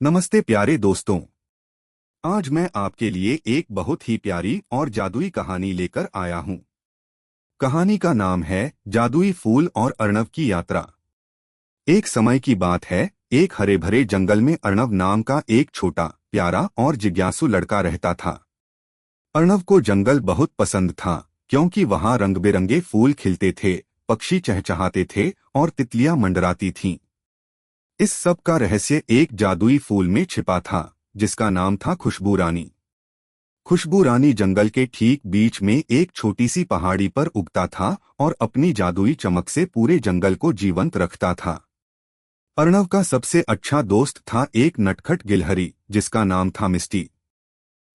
नमस्ते प्यारे दोस्तों। आज मैं आपके लिए एक बहुत ही प्यारी और जादुई कहानी लेकर आया हूँ। कहानी का नाम है जादुई फूल और अर्णव की यात्रा। एक समय की बात है, एक हरे भरे जंगल में अर्णव नाम का एक छोटा, प्यारा और जिज्ञासु लड़का रहता था। अर्णव को जंगल बहुत पसंद था, क्योंकि वहाँ रंग बिरंगे फूल खिलते थे, पक्षी चहचहाते थे और तितलियां मंडराती थीं। इस सब का रहस्य एक जादुई फूल में छिपा था, जिसका नाम था खुशबू रानी। खुशबू रानी जंगल के ठीक बीच में एक छोटी सी पहाड़ी पर उगता था और अपनी जादुई चमक से पूरे जंगल को जीवंत रखता था। अर्णव का सबसे अच्छा दोस्त था एक नटखट गिलहरी, जिसका नाम था मिस्टी।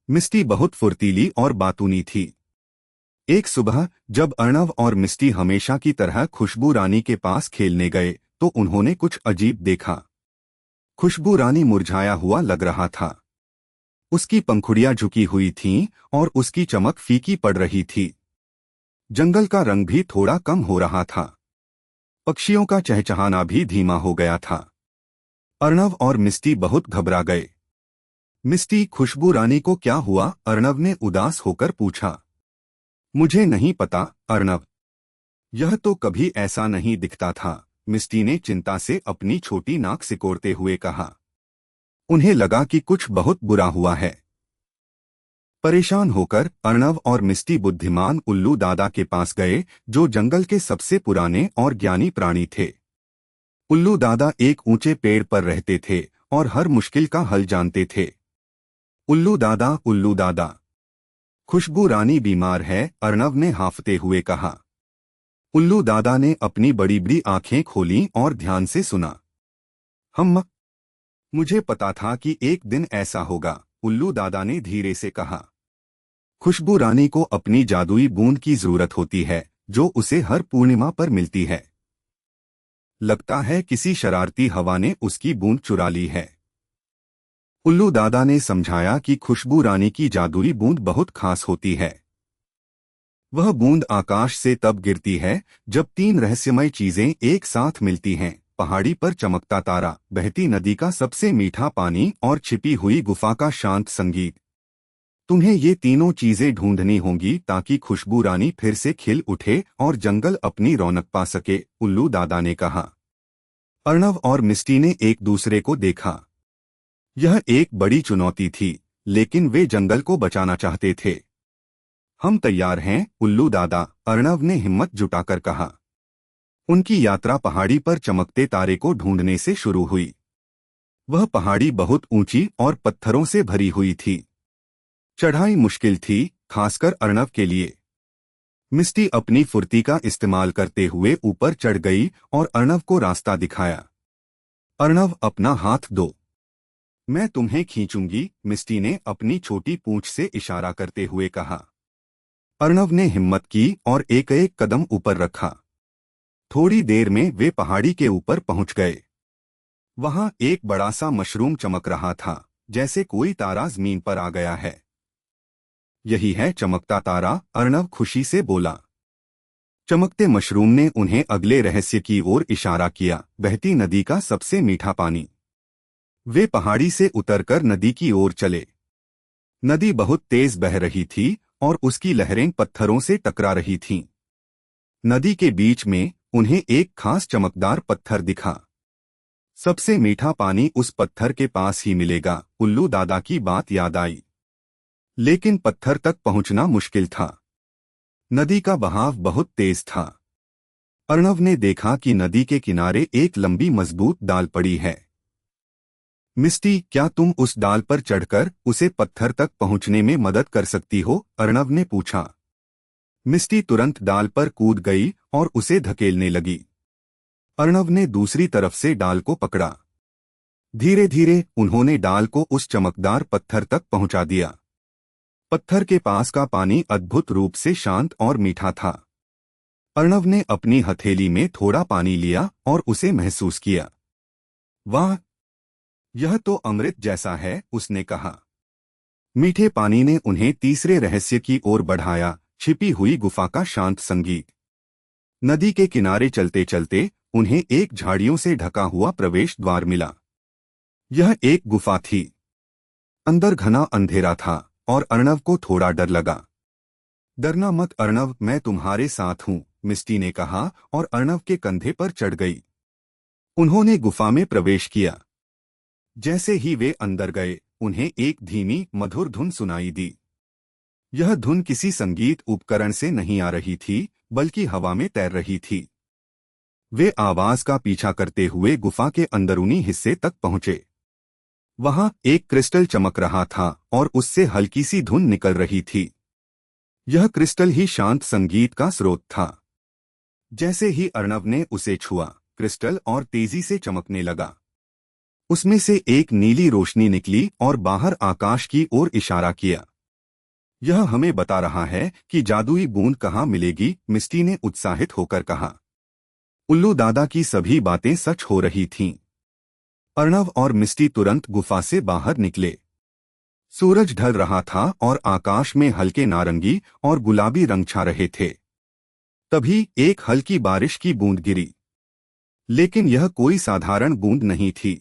मिस्टी बहुत फुर्तीली और बातूनी थी। एक सुबह जब अर्णव और मिस्टी हमेशा की तरह खुशबू रानी के पास खेलने गए, तो उन्होंने कुछ अजीब देखा। खुशबू रानी मुरझाया हुआ लग रहा था। उसकी पंखुड़ियां झुकी हुई थीं और उसकी चमक फीकी पड़ रही थी। जंगल का रंग भी थोड़ा कम हो रहा था। पक्षियों का चहचहाना भी धीमा हो गया था। अर्णव और मिस्टी बहुत घबरा गए। मिस्टी, खुशबू रानी को क्या हुआ? अर्णव ने उदास होकर पूछा। मुझे नहीं पता अर्णव, यह तो कभी ऐसा नहीं दिखता था, मिस्टी ने चिंता से अपनी छोटी नाक सिकोड़ते हुए कहा। उन्हें लगा कि कुछ बहुत बुरा हुआ है। परेशान होकर अर्णव और मिस्टी बुद्धिमान उल्लू दादा के पास गए, जो जंगल के सबसे पुराने और ज्ञानी प्राणी थे। उल्लू दादा एक ऊंचे पेड़ पर रहते थे और हर मुश्किल का हल जानते थे। उल्लू दादा, खुशबू रानी बीमार है, अर्णव ने हांफते हुए कहा। उल्लू दादा ने अपनी बड़ी बड़ी आंखें खोलीं और ध्यान से सुना। मुझे पता था कि एक दिन ऐसा होगा, उल्लू दादा ने धीरे से कहा। खुशबू रानी को अपनी जादुई बूंद की जरूरत होती है, जो उसे हर पूर्णिमा पर मिलती है। लगता है किसी शरारती हवा ने उसकी बूंद चुरा ली है। उल्लू दादा ने समझाया कि खुशबू रानी की जादुई बूंद बहुत खास होती है। वह बूंद आकाश से तब गिरती है जब तीन रहस्यमय चीजें एक साथ मिलती हैं: पहाड़ी पर चमकता तारा, बहती नदी का सबसे मीठा पानी और छिपी हुई गुफा का शांत संगीत। तुम्हें ये तीनों चीजें ढूंढनी होंगी ताकि खुशबू रानी फिर से खिल उठे और जंगल अपनी रौनक पा सके, उल्लू दादा ने कहा। अर्णव और मिस्टी ने एक दूसरे को देखा। यह एक बड़ी चुनौती थी, लेकिन वे जंगल को बचाना चाहते थे। हम तैयार हैं, उल्लू दादा, अर्णव ने हिम्मत जुटाकर कहा। उनकी यात्रा पहाड़ी पर चमकते तारे को ढूंढने से शुरू हुई। वह पहाड़ी बहुत ऊंची और पत्थरों से भरी हुई थी। चढ़ाई मुश्किल थी, खासकर अर्णव के लिए। मिस्टी अपनी फुर्ती का इस्तेमाल करते हुए ऊपर चढ़ गई और अर्णव को रास्ता दिखाया। अर्णव, अपना हाथ दो, मैं तुम्हें खींचूंगी, मिस्टी ने अपनी छोटी पूंछ से इशारा करते हुए कहा। अर्णव ने हिम्मत की और एक एक कदम ऊपर रखा। थोड़ी देर में वे पहाड़ी के ऊपर पहुंच गए। वहां एक बड़ा सा मशरूम चमक रहा था, जैसे कोई तारा जमीन पर आ गया है। यही है चमकता तारा, अर्णव खुशी से बोला। चमकते मशरूम ने उन्हें अगले रहस्य की ओर इशारा किया: बहती नदी का सबसे मीठा पानी। वे पहाड़ी से उतरकर नदी की ओर चले। नदी बहुत तेज बह रही थी और उसकी लहरें पत्थरों से टकरा रही थीं। नदी के बीच में उन्हें एक खास चमकदार पत्थर दिखा। सबसे मीठा पानी उस पत्थर के पास ही मिलेगा, उल्लू दादा की बात याद आई। लेकिन पत्थर तक पहुंचना मुश्किल था। नदी का बहाव बहुत तेज था। अर्णव ने देखा कि नदी के किनारे एक लंबी मजबूत डाल पड़ी है। मिस्टी, क्या तुम उस डाल पर चढ़कर उसे पत्थर तक पहुंचने में मदद कर सकती हो? अर्णव ने पूछा। मिस्टी तुरंत डाल पर कूद गई और उसे धकेलने लगी। अर्णव ने दूसरी तरफ से डाल को पकड़ा। धीरे धीरे उन्होंने डाल को उस चमकदार पत्थर तक पहुंचा दिया। पत्थर के पास का पानी अद्भुत रूप से शांत और मीठा था। अर्णव ने अपनी हथेली में थोड़ा पानी लिया और उसे महसूस किया। वाह, यह तो अमृत जैसा है, उसने कहा। मीठे पानी ने उन्हें तीसरे रहस्य की ओर बढ़ाया: छिपी हुई गुफा का शांत संगीत। नदी के किनारे चलते चलते उन्हें एक झाड़ियों से ढका हुआ प्रवेश द्वार मिला। यह एक गुफा थी। अंदर घना अंधेरा था और अर्णव को थोड़ा डर लगा। डरना मत अर्णव, मैं तुम्हारे साथ हूँ, मिस्टी ने कहा और अर्णव के कंधे पर चढ़ गई। उन्होंने गुफा में प्रवेश किया। जैसे ही वे अंदर गए, उन्हें एक धीमी मधुर धुन सुनाई दी। यह धुन किसी संगीत उपकरण से नहीं आ रही थी, बल्कि हवा में तैर रही थी। वे आवाज का पीछा करते हुए गुफा के अंदरूनी हिस्से तक पहुंचे। वहां एक क्रिस्टल चमक रहा था और उससे हल्की सी धुन निकल रही थी। यह क्रिस्टल ही शांत संगीत का स्रोत था। जैसे ही अर्णव ने उसे छुआ, क्रिस्टल और तेजी से चमकने लगा। उसमें से एक नीली रोशनी निकली और बाहर आकाश की ओर इशारा किया। यह हमें बता रहा है कि जादुई बूंद कहाँ मिलेगी, मिस्टी ने उत्साहित होकर कहा। उल्लू दादा की सभी बातें सच हो रही थीं। अर्णव और मिस्टी तुरंत गुफा से बाहर निकले। सूरज ढल रहा था और आकाश में हल्के नारंगी और गुलाबी रंग छा रहे थे। तभी एक हल्की बारिश की बूंद गिरी, लेकिन यह कोई साधारण बूंद नहीं थी।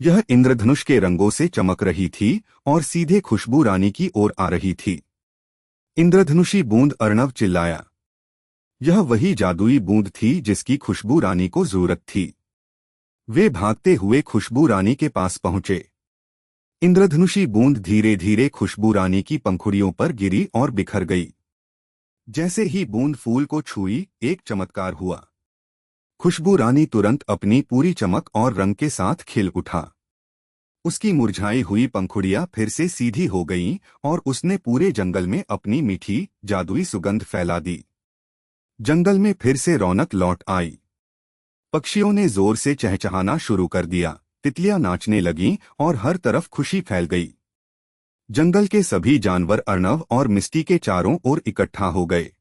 यह इंद्रधनुष के रंगों से चमक रही थी और सीधे खुशबू रानी की ओर आ रही थी। इंद्रधनुषी बूंद, अर्णव चिल्लाया। यह वही जादुई बूंद थी जिसकी खुशबू रानी को जरूरत थी। वे भागते हुए खुशबू रानी के पास पहुंचे। इंद्रधनुषी बूंद धीरे धीरे खुशबू रानी की पंखुड़ियों पर गिरी और बिखर गई। जैसे ही बूंद फूल को छुई, एक चमत्कार हुआ। खुशबू रानी तुरंत अपनी पूरी चमक और रंग के साथ खिल उठा। उसकी मुरझाई हुई पंखुड़ियां फिर से सीधी हो गईं और उसने पूरे जंगल में अपनी मीठी जादुई सुगंध फैला दी। जंगल में फिर से रौनक लौट आई। पक्षियों ने जोर से चहचहाना शुरू कर दिया, तितलियां नाचने लगीं और हर तरफ खुशी फैल गई। जंगल के सभी जानवर अर्णव और मिस्टी के चारों ओर इकट्ठा हो गए।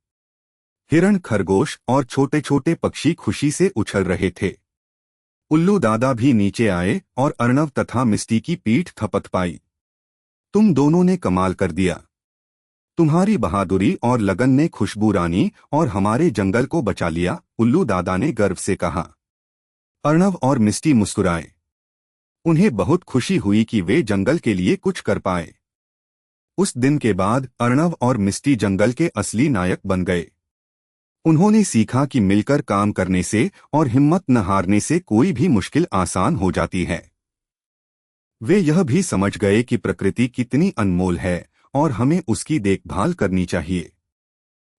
हिरण, खरगोश और छोटे छोटे पक्षी खुशी से उछल रहे थे। उल्लू दादा भी नीचे आए और अर्णव तथा मिस्टी की पीठ थपथपाई। तुम दोनों ने कमाल कर दिया। तुम्हारी बहादुरी और लगन ने खुशबू रानी और हमारे जंगल को बचा लिया, उल्लू दादा ने गर्व से कहा। अर्णव और मिस्टी मुस्कुराए। उन्हें बहुत खुशी हुई कि वे जंगल के लिए कुछ कर पाए। उस दिन के बाद अर्णव और मिस्टी जंगल के असली नायक बन गए। उन्होंने सीखा कि मिलकर काम करने से और हिम्मत न हारने से कोई भी मुश्किल आसान हो जाती है। वे यह भी समझ गए कि प्रकृति कितनी अनमोल है और हमें उसकी देखभाल करनी चाहिए।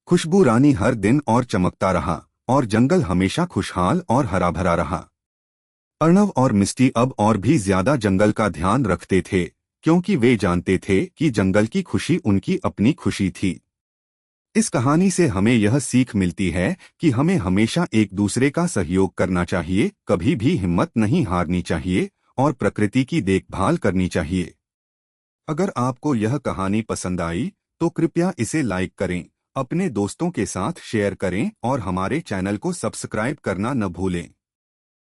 खुशबू रानी हर दिन और चमकता रहा और जंगल हमेशा खुशहाल और हरा भरा रहा। अर्णव और मिस्टी अब और भी ज्यादा जंगल का ध्यान रखते थे, क्योंकि वे जानते थे कि जंगल की खुशी उनकी अपनी खुशी थी। इस कहानी से हमें यह सीख मिलती है कि हमें हमेशा एक दूसरे का सहयोग करना चाहिए, कभी भी हिम्मत नहीं हारनी चाहिए और प्रकृति की देखभाल करनी चाहिए। अगर आपको यह कहानी पसंद आई तो कृपया इसे लाइक करें, अपने दोस्तों के साथ शेयर करें और हमारे चैनल को सब्सक्राइब करना न भूलें।